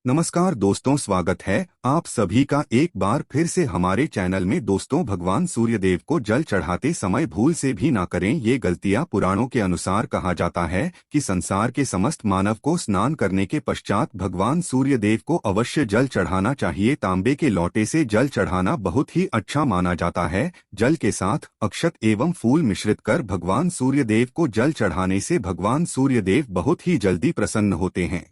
नमस्कार दोस्तों, स्वागत है आप सभी का एक बार फिर से हमारे चैनल में। दोस्तों, भगवान सूर्यदेव को जल चढ़ाते समय भूल से भी ना करें ये गलतियां। पुराणों के अनुसार कहा जाता है कि संसार के समस्त मानव को स्नान करने के पश्चात भगवान सूर्यदेव को अवश्य जल चढ़ाना चाहिए। तांबे के लोटे से जल चढ़ाना बहुत ही अच्छा माना जाता है। जल के साथ अक्षत एवं फूल मिश्रित कर भगवान सूर्यदेव को जल चढ़ाने से भगवान सूर्यदेव बहुत ही जल्दी प्रसन्न होते हैं।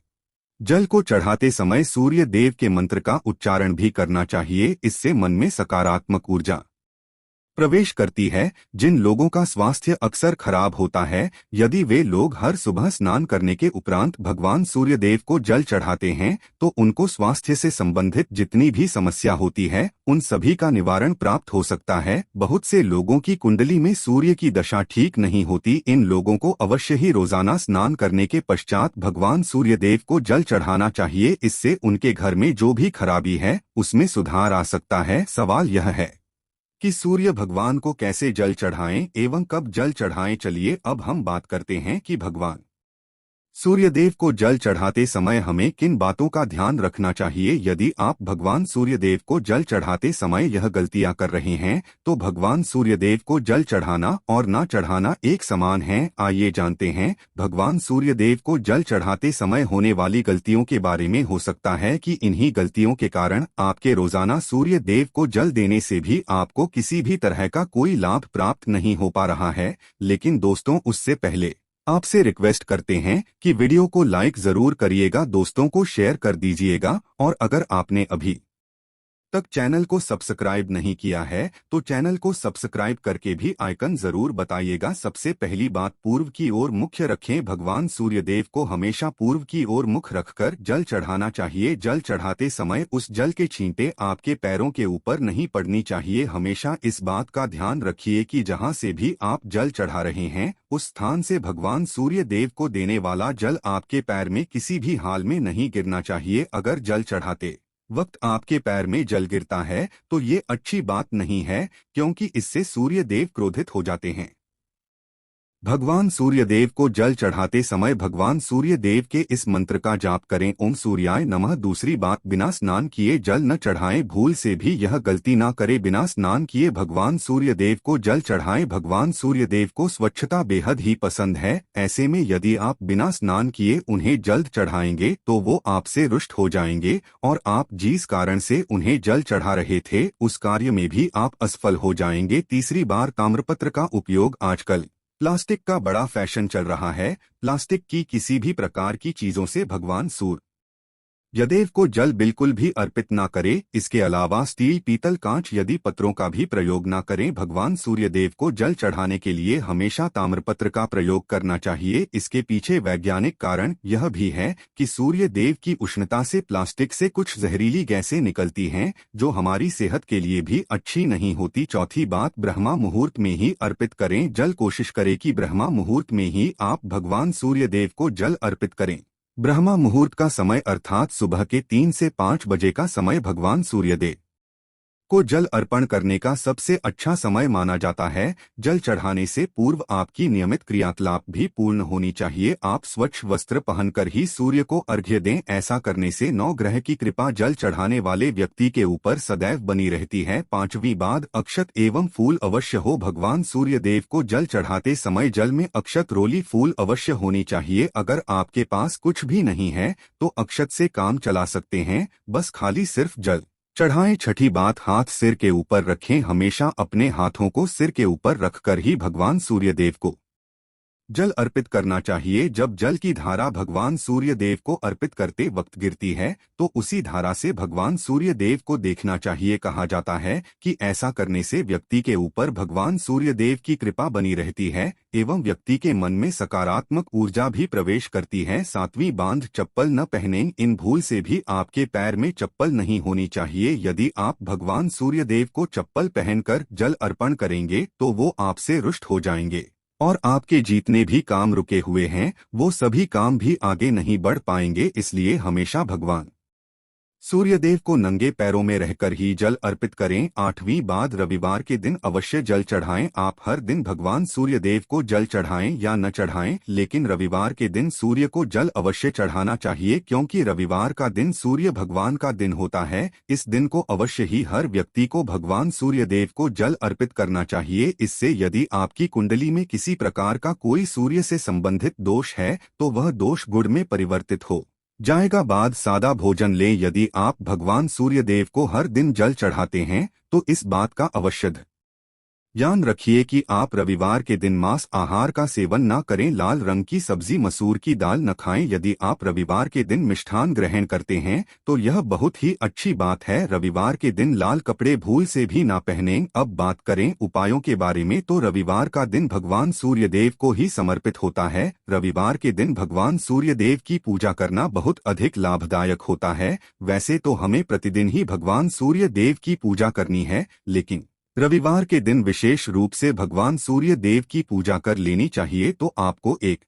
जल को चढ़ाते समय सूर्य देव के मंत्र का उच्चारण भी करना चाहिए। इससे मन में सकारात्मक ऊर्जा प्रवेश करती है। जिन लोगों का स्वास्थ्य अक्सर खराब होता है, यदि वे लोग हर सुबह स्नान करने के उपरांत भगवान सूर्यदेव को जल चढ़ाते हैं तो उनको स्वास्थ्य से संबंधित जितनी भी समस्या होती है उन सभी का निवारण प्राप्त हो सकता है। बहुत से लोगों की कुंडली में सूर्य की दशा ठीक नहीं होती। इन लोगों को अवश्य ही रोजाना स्नान करने के पश्चात भगवान सूर्यदेव को जल चढ़ाना चाहिए। इससे उनके घर में जो भी खराबी है उसमें सुधार आ सकता है। सवाल यह है कि सूर्य भगवान को कैसे जल चढ़ाएं एवं कब जल चढ़ाएं। चलिए अब हम बात करते हैं कि भगवान सूर्यदेव को जल चढ़ाते समय हमें किन बातों का ध्यान रखना चाहिए। यदि आप भगवान सूर्यदेव को जल चढ़ाते समय यह गलतियां कर रहे हैं तो भगवान सूर्यदेव को जल चढ़ाना और ना चढ़ाना एक समान है। आइए जानते हैं भगवान सूर्यदेव को जल चढ़ाते समय होने वाली गलतियों के बारे में। हो सकता है कि इन्हीं गलतियों के कारण आपके रोजाना सूर्य देव को जल देने से भी आपको किसी भी तरह का कोई लाभ प्राप्त नहीं हो पा रहा है। लेकिन दोस्तों, उससे पहले आपसे रिक्वेस्ट करते हैं कि वीडियो को लाइक जरूर करिएगा, दोस्तों को शेयर कर दीजिएगा और अगर आपने अभी तक चैनल को सब्सक्राइब नहीं किया है तो चैनल को सब्सक्राइब करके भी आइकन जरूर बताइएगा। सबसे पहली बात, पूर्व की ओर मुख्य रखें। भगवान सूर्यदेव को हमेशा पूर्व की ओर मुख रखकर जल चढ़ाना चाहिए। जल चढ़ाते समय उस जल के छींटे आपके पैरों के ऊपर नहीं पड़नी चाहिए। हमेशा इस बात का ध्यान रखिए कि जहां से भी आप जल चढ़ा रहे हैं उस स्थान से भगवान सूर्यदेव को देने वाला जल आपके पैर में किसी भी हाल में नहीं गिरना चाहिए। अगर जल चढ़ाते वक्त आपके पैर में जल गिरता है तो ये अच्छी बात नहीं है, क्योंकि इससे सूर्य देव क्रोधित हो जाते हैं। भगवान सूर्यदेव को जल चढ़ाते समय भगवान सूर्यदेव के इस मंत्र का जाप करें, ओम सूर्याय नमः। दूसरी बात, बिना स्नान किए जल न चढ़ाएं। भूल से भी यह गलती ना करें। बिना स्नान किए भगवान सूर्यदेव को जल चढ़ाएं। भगवान सूर्यदेव को स्वच्छता बेहद ही पसंद है। ऐसे में यदि आप बिना स्नान किए उन्हें जल चढ़ाएंगे तो वो आपसे रुष्ट हो जाएंगे और आप जिस कारण से उन्हें जल चढ़ा रहे थे उस कार्य में भी आप असफल हो जाएंगे। तीसरी बार, ताम्रपत्र का उपयोग। आजकल प्लास्टिक का बड़ा फैशन चल रहा है। प्लास्टिक की किसी भी प्रकार की चीजों से भगवान सूर्यदेव को जल बिल्कुल भी अर्पित ना करें। इसके अलावा स्टील, पीतल, कांच यदि पत्रों का भी प्रयोग ना करें। भगवान सूर्यदेव को जल चढ़ाने के लिए हमेशा ताम्रपत्र का प्रयोग करना चाहिए। इसके पीछे वैज्ञानिक कारण यह भी है कि सूर्य देव की उष्णता से प्लास्टिक से कुछ जहरीली गैसें निकलती हैं जो हमारी सेहत के लिए भी अच्छी नहीं होती। चौथी बात, ब्रह्मा मुहूर्त में ही अर्पित करें जल। कोशिश करें कि ब्रह्मा मुहूर्त में ही आप भगवान सूर्यदेव को जल अर्पित करें। ब्रह्मा मुहूर्त का समय अर्थात सुबह के 3 से 5 बजे का समय भगवान सूर्यदेव को जल अर्पण करने का सबसे अच्छा समय माना जाता है। जल चढ़ाने से पूर्व आपकी नियमित क्रियाकलाप भी पूर्ण होनी चाहिए। आप स्वच्छ वस्त्र पहनकर ही सूर्य को अर्घ्य दें। ऐसा करने से 9 ग्रह की कृपा जल चढ़ाने वाले व्यक्ति के ऊपर सदैव बनी रहती है। पांचवी बात, अक्षत एवं फूल अवश्य हो। भगवान सूर्यदेव को जल चढ़ाते समय जल में अक्षत, रोली, फूल अवश्य होनी चाहिए। अगर आपके पास कुछ भी नहीं है तो अक्षत से काम चला सकते हैं, बस खाली सिर्फ जल चढ़ाएं। छठी बात, हाथ सिर के ऊपर रखें। हमेशा अपने हाथों को सिर के ऊपर रखकर ही भगवान सूर्यदेव को जल अर्पित करना चाहिए। जब जल की धारा भगवान सूर्यदेव को अर्पित करते वक्त गिरती है तो उसी धारा से भगवान सूर्यदेव को देखना चाहिए। कहा जाता है कि ऐसा करने से व्यक्ति के ऊपर भगवान सूर्यदेव की कृपा बनी रहती है एवं व्यक्ति के मन में सकारात्मक ऊर्जा भी प्रवेश करती है। सातवीं बात, चप्पल न पहनें। इन भूल से भी आपके पैर में चप्पल नहीं होनी चाहिए। यदि आप भगवान सूर्यदेव को चप्पल पहनकर जल अर्पण करेंगे तो वो आपसे रुष्ट हो जाएंगे और आपके जितने भी काम रुके हुए हैं वो सभी काम भी आगे नहीं बढ़ पाएंगे। इसलिए हमेशा भगवान सूर्यदेव को नंगे पैरों में रहकर ही जल अर्पित करें। 8वीं बात, रविवार के दिन अवश्य जल चढ़ाएं। आप हर दिन भगवान सूर्यदेव को जल चढ़ाएं या न चढ़ाएं, लेकिन रविवार के दिन सूर्य को जल अवश्य चढ़ाना चाहिए, क्योंकि रविवार का दिन सूर्य भगवान का दिन होता है। इस दिन को अवश्य ही हर व्यक्ति को भगवान सूर्यदेव को जल अर्पित करना चाहिए। इससे यदि आपकी कुंडली में किसी प्रकार का कोई सूर्य से संबंधित दोष है तो वह दोष गुण में परिवर्तित हो जाएगा। बाद सादा भोजन लें। यदि आप भगवान सूर्यदेव को हर दिन जल चढ़ाते हैं तो इस बात का अवश्य ध्यान रखिए कि आप रविवार के दिन मांस आहार का सेवन न करें। लाल रंग की सब्जी, मसूर की दाल न खाएं। यदि आप रविवार के दिन मिष्ठान ग्रहण करते हैं तो यह बहुत ही अच्छी बात है। रविवार के दिन लाल कपड़े भूल से भी ना पहनें। अब बात करें उपायों के बारे में, तो रविवार का दिन भगवान सूर्यदेव को ही समर्पित होता है। रविवार के दिन भगवान सूर्यदेव की पूजा करना बहुत अधिक लाभदायक होता है। वैसे तो हमें प्रतिदिन ही भगवान सूर्यदेव की पूजा करनी है, लेकिन रविवार के दिन विशेष रूप से भगवान सूर्य देव की पूजा कर लेनी चाहिए। तो आपको एक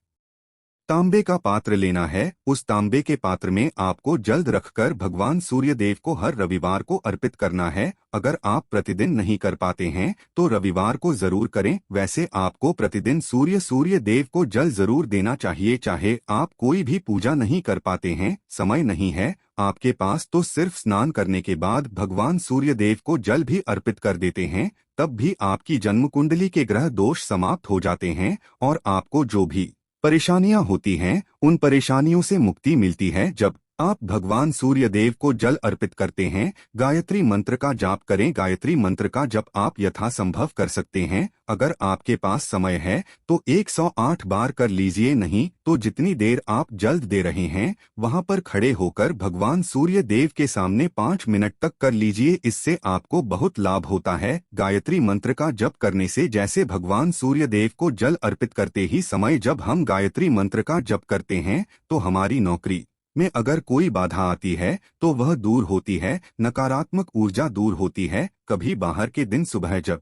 तांबे का पात्र लेना है। उस तांबे के पात्र में आपको जल रखकर भगवान सूर्यदेव को हर रविवार को अर्पित करना है। अगर आप प्रतिदिन नहीं कर पाते हैं तो रविवार को जरूर करें। वैसे आपको प्रतिदिन सूर्य देव को जल जरूर देना चाहिए। चाहे आप कोई भी पूजा नहीं कर पाते हैं, समय नहीं है आपके पास, तो सिर्फ स्नान करने के बाद भगवान सूर्यदेव को जल भी अर्पित कर देते हैं, तब भी आपकी जन्म कुंडली के ग्रह दोष समाप्त हो जाते हैं और आपको जो भी परेशानियां होती हैं उन परेशानियों से मुक्ति मिलती है। जब आप भगवान सूर्यदेव को जल अर्पित करते हैं, गायत्री मंत्र का जाप करें। गायत्री मंत्र का जप आप यथासंभव कर सकते हैं। अगर आपके पास समय है तो 108 बार कर लीजिए, नहीं तो जितनी देर आप जल दे रहे हैं वहां पर खड़े होकर भगवान सूर्य देव के सामने 5 मिनट तक कर लीजिए। इससे आपको बहुत लाभ होता है। गायत्री मंत्र का जप करने से, जैसे भगवान सूर्य देव को जल अर्पित करते ही समय जब हम गायत्री मंत्र का जप करते हैं तो हमारी नौकरी में अगर कोई बाधा आती है तो वह दूर होती है, नकारात्मक ऊर्जा दूर होती है। कभी बाहर के दिन सुबह जब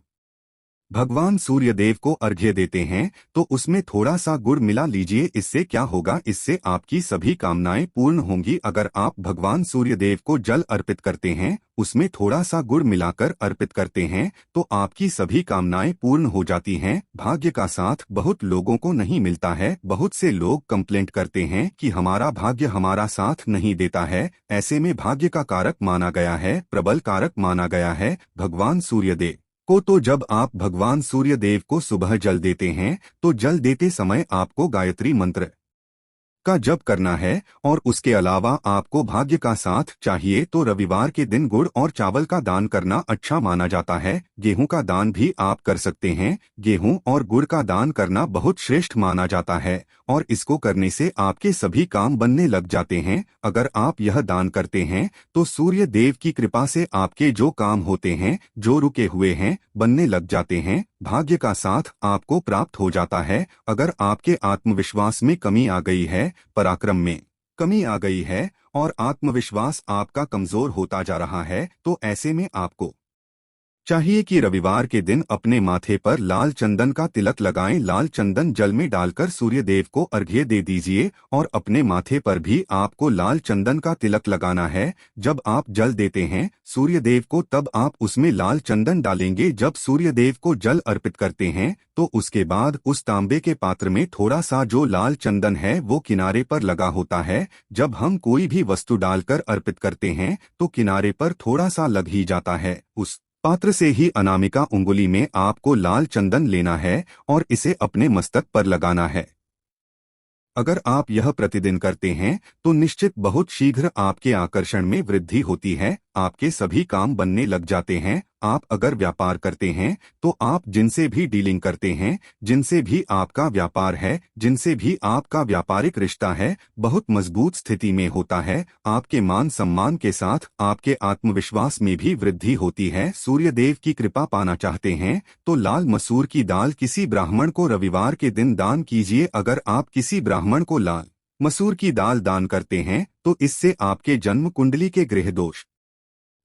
भगवान सूर्यदेव को अर्घ्य देते हैं तो उसमें थोड़ा सा गुड़ मिला लीजिए। इससे क्या होगा, इससे आपकी सभी कामनाएं पूर्ण होंगी। अगर आप भगवान सूर्यदेव को जल अर्पित करते हैं, उसमें थोड़ा सा गुड़ मिलाकर अर्पित करते हैं, तो आपकी सभी कामनाएं पूर्ण हो जाती हैं। भाग्य का साथ बहुत लोगों को नहीं मिलता है। बहुत से लोग कंप्लेंट करते हैं कि हमारा भाग्य हमारा साथ नहीं देता है। ऐसे में भाग्य का कारक माना गया है, प्रबल कारक माना गया है भगवान सूर्यदेव को। तो जब आप भगवान सूर्यदेव को सुबह जल देते हैं तो जल देते समय आपको गायत्री मंत्र का जप करना है। और उसके अलावा आपको भाग्य का साथ चाहिए तो रविवार के दिन गुड़ और चावल का दान करना अच्छा माना जाता है। गेहूं का दान भी आप कर सकते हैं। गेहूं और गुड़ का दान करना बहुत श्रेष्ठ माना जाता है और इसको करने से आपके सभी काम बनने लग जाते हैं। अगर आप यह दान करते हैं तो सूर्य देव की कृपा से आपके जो काम होते हैं, जो रुके हुए हैं, बनने लग जाते हैं। भाग्य का साथ आपको प्राप्त हो जाता है। अगर आपके आत्मविश्वास में कमी आ गई है, पराक्रम में कमी आ गई है और आत्मविश्वास आपका कमजोर होता जा रहा है, तो ऐसे में आपको चाहिए कि रविवार के दिन अपने माथे पर लाल चंदन का तिलक लगाएं। लाल चंदन जल में डालकर सूर्यदेव को अर्घ्य दे दीजिए और अपने माथे पर भी आपको लाल चंदन का तिलक लगाना है। जब आप जल देते हैं सूर्यदेव को, तब आप उसमें लाल चंदन डालेंगे। जब सूर्यदेव को जल अर्पित करते हैं तो उसके बाद उस तांबे के पात्र में थोड़ा सा जो लाल चंदन है वो किनारे पर लगा होता है। जब हम कोई भी वस्तु डालकर अर्पित करते हैं तो किनारे पर थोड़ा सा लग ही जाता है। उस पात्र से ही अनामिका उंगली में आपको लाल चंदन लेना है और इसे अपने मस्तक पर लगाना है। अगर आप यह प्रतिदिन करते हैं तो निश्चित बहुत शीघ्र आपके आकर्षण में वृद्धि होती है। आपके सभी काम बनने लग जाते हैं। आप अगर व्यापार करते हैं तो आप जिनसे भी डीलिंग करते हैं, जिनसे भी आपका व्यापार है, जिनसे भी आपका व्यापारिक रिश्ता है, बहुत मजबूत स्थिति में होता है। आपके मान सम्मान के साथ आपके आत्मविश्वास में भी वृद्धि होती है। सूर्यदेव की कृपा पाना चाहते हैं तो लाल मसूर की दाल किसी ब्राह्मण को रविवार के दिन दान कीजिए। अगर आप किसी ब्राह्मण को लाल मसूर की दाल दान करते हैं तो इससे आपके जन्म कुंडली के ग्रह दोष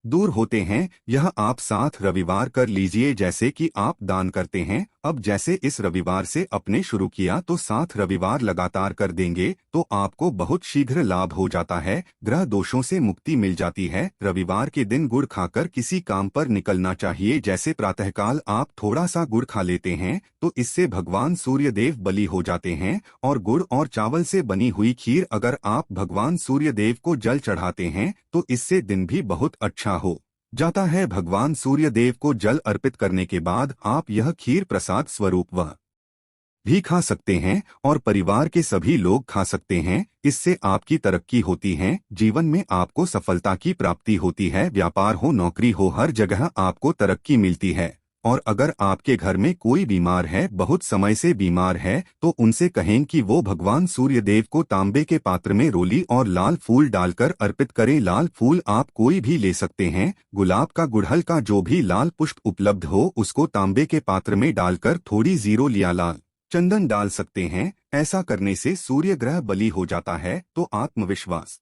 दूर होते हैं। यह आप 7 रविवार कर लीजिए जैसे कि आप दान करते हैं। अब जैसे इस रविवार से अपने शुरू किया तो 7 रविवार लगातार कर देंगे तो आपको बहुत शीघ्र लाभ हो जाता है। ग्रह दोषों से मुक्ति मिल जाती है। रविवार के दिन गुड़ खाकर किसी काम पर निकलना चाहिए। जैसे प्रातःकाल आप थोड़ा सा गुड़ खा लेते हैं तो इससे भगवान सूर्य देव बलि हो जाते हैं। और गुड़ और चावल से बनी हुई खीर अगर आप भगवान सूर्य देव को जल चढ़ाते हैं तो इससे दिन भी बहुत अच्छा हो जाता है। भगवान सूर्य देव को जल अर्पित करने के बाद आप यह खीर प्रसाद स्वरूप वह भी खा सकते हैं और परिवार के सभी लोग खा सकते हैं। इससे आपकी तरक्की होती है। जीवन में आपको सफलता की प्राप्ति होती है। व्यापार हो, नौकरी हो, हर जगह आपको तरक्की मिलती है। और अगर आपके घर में कोई बीमार है, बहुत समय से बीमार है, तो उनसे कहें कि वो भगवान सूर्य देव को तांबे के पात्र में रोली और लाल फूल डालकर अर्पित करें। लाल फूल आप कोई भी ले सकते हैं। गुलाब का, गुड़हल का, जो भी लाल पुष्प उपलब्ध हो उसको तांबे के पात्र में डालकर थोड़ी जीरो या लाल चंदन डाल सकते हैं। ऐसा करने से सूर्य ग्रह बलि हो जाता है तो आत्मविश्वास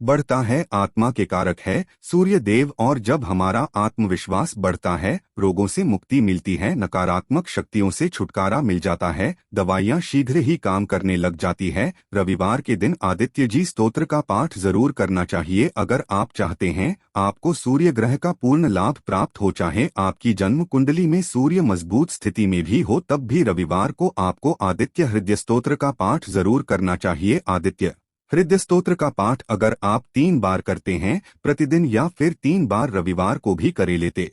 बढ़ता है। आत्मा के कारक है सूर्य देव और जब हमारा आत्मविश्वास बढ़ता है रोगों से मुक्ति मिलती है, नकारात्मक शक्तियों से छुटकारा मिल जाता है, दवाइयाँ शीघ्र ही काम करने लग जाती है। रविवार के दिन आदित्य जी स्तोत्र का पाठ जरूर करना चाहिए। अगर आप चाहते हैं आपको सूर्य ग्रह का पूर्ण लाभ प्राप्त हो, चाहे आपकी जन्म कुंडली में सूर्य मजबूत स्थिति में भी हो, तब भी रविवार को आपको आदित्य हृदय स्तोत्र का पाठ जरूर करना चाहिए। आदित्य हृदय स्तोत्र का पाठ अगर आप 3 बार करते हैं प्रतिदिन या फिर 3 बार रविवार को भी करे लेते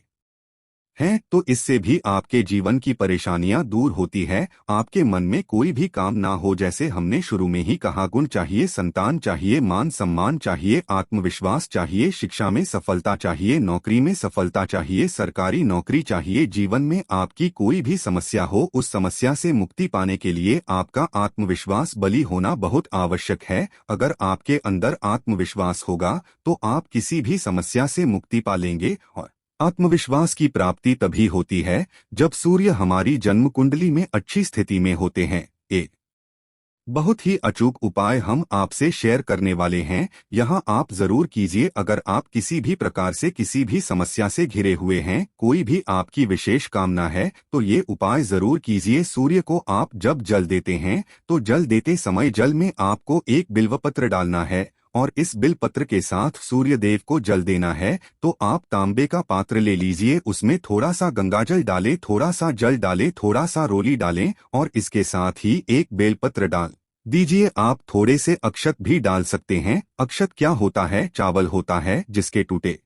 हैं तो इससे भी आपके जीवन की परेशानियां दूर होती है। आपके मन में कोई भी काम ना हो, जैसे हमने शुरू में ही कहा, गुण चाहिए, संतान चाहिए, मान सम्मान चाहिए, आत्मविश्वास चाहिए, शिक्षा में सफलता चाहिए, नौकरी में सफलता चाहिए, सरकारी नौकरी चाहिए। जीवन में आपकी कोई भी समस्या हो, उस समस्या से मुक्ति पाने के लिए आपका आत्मविश्वास बली होना बहुत आवश्यक है। अगर आपके अंदर आत्मविश्वास होगा तो आप किसी भी समस्या से मुक्ति पा लेंगे। और आत्मविश्वास की प्राप्ति तभी होती है जब सूर्य हमारी जन्म कुंडली में अच्छी स्थिति में होते हैं। एक बहुत ही अचूक उपाय हम आपसे शेयर करने वाले हैं, यहाँ आप जरूर कीजिए। अगर आप किसी भी प्रकार से किसी भी समस्या से घिरे हुए हैं, कोई भी आपकी विशेष कामना है, तो ये उपाय जरूर कीजिए। सूर्य को आप जब जल देते हैं तो जल देते समय जल में आपको एक बिल्वपत्र डालना है और इस बिलपत्र के साथ सूर्य देव को जल देना है। तो आप तांबे का पात्र ले लीजिए, उसमें थोड़ा सा गंगाजल डालें, थोड़ा सा जल डालें, थोड़ा सा रोली डालें और इसके साथ ही एक बेलपत्र डाल दीजिए। आप थोड़े से अक्षत भी डाल सकते हैं। अक्षत क्या होता है? चावल होता है जिसके टूटे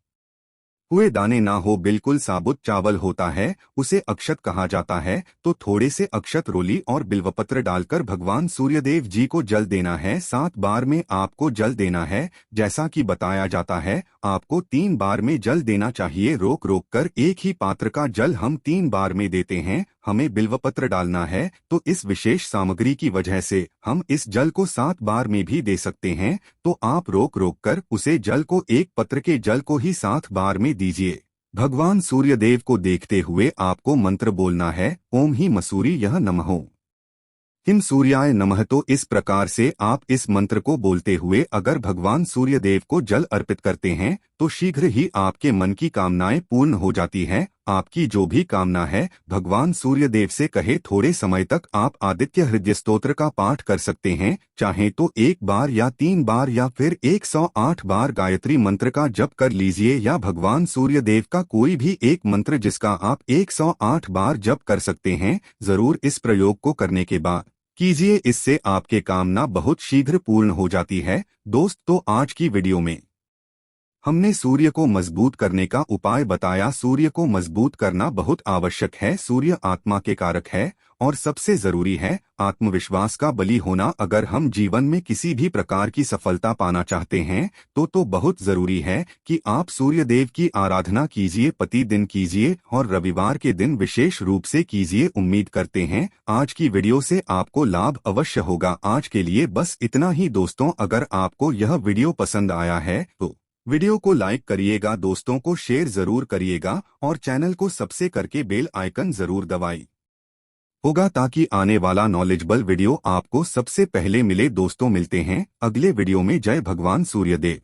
हुए दाने ना हो, बिल्कुल साबुत चावल होता है, उसे अक्षत कहा जाता है। तो थोड़े से अक्षत, रोली और बिल्वपत्र डालकर भगवान सूर्यदेव जी को जल देना है। 7 बार में आपको जल देना है। जैसा कि बताया जाता है आपको 3 बार में जल देना चाहिए। रोक रोक कर एक ही पात्र का जल हम 3 बार में देते हैं। हमें बिल्वपत्र डालना है तो इस विशेष सामग्री की वजह से हम इस जल को 7 बार में भी दे सकते हैं। तो आप रोक रोक कर उसे जल को, एक पत्र के जल को ही 7 बार में दीजिए। भगवान सूर्यदेव को देखते हुए आपको मंत्र बोलना है, ओम ही मसूरी यह नमः हिम सूर्याय नमः। तो इस प्रकार से आप इस मंत्र को बोलते हुए अगर भगवान सूर्यदेव को जल अर्पित करते हैं तो शीघ्र ही आपके मन की कामनाएं पूर्ण हो जाती है। आपकी जो भी कामना है भगवान सूर्यदेव से कहे। थोड़े समय तक आप आदित्य हृदय स्तोत्र का पाठ कर सकते हैं, चाहे तो 1 बार या 3 बार या फिर 108 बार गायत्री मंत्र का जप कर लीजिए, या भगवान सूर्यदेव का कोई भी एक मंत्र जिसका आप 108 बार जप कर सकते हैं। जरूर इस प्रयोग को करने के बाद कीजिए, इससे आपके कामना बहुत शीघ्र पूर्ण हो जाती है। दोस्त, तो आज की वीडियो में हमने सूर्य को मजबूत करने का उपाय बताया। सूर्य को मजबूत करना बहुत आवश्यक है। सूर्य आत्मा के कारक है और सबसे जरूरी है आत्मविश्वास का बली होना। अगर हम जीवन में किसी भी प्रकार की सफलता पाना चाहते हैं तो बहुत जरूरी है कि आप सूर्य देव की आराधना कीजिए, प्रतिदिन कीजिए और रविवार के दिन विशेष रूप से कीजिए। उम्मीद करते हैं आज की वीडियो से आपको लाभ अवश्य होगा। आज के लिए बस इतना ही दोस्तों। अगर आपको यह वीडियो पसंद आया है तो वीडियो को लाइक करिएगा, दोस्तों को शेयर जरूर करिएगा और चैनल को सब्सक्राइब करके बेल आइकन जरूर दबाइए होगा, ताकि आने वाला नॉलेजेबल वीडियो आपको सबसे पहले मिले। दोस्तों, मिलते हैं अगले वीडियो में। जय भगवान सूर्यदेव।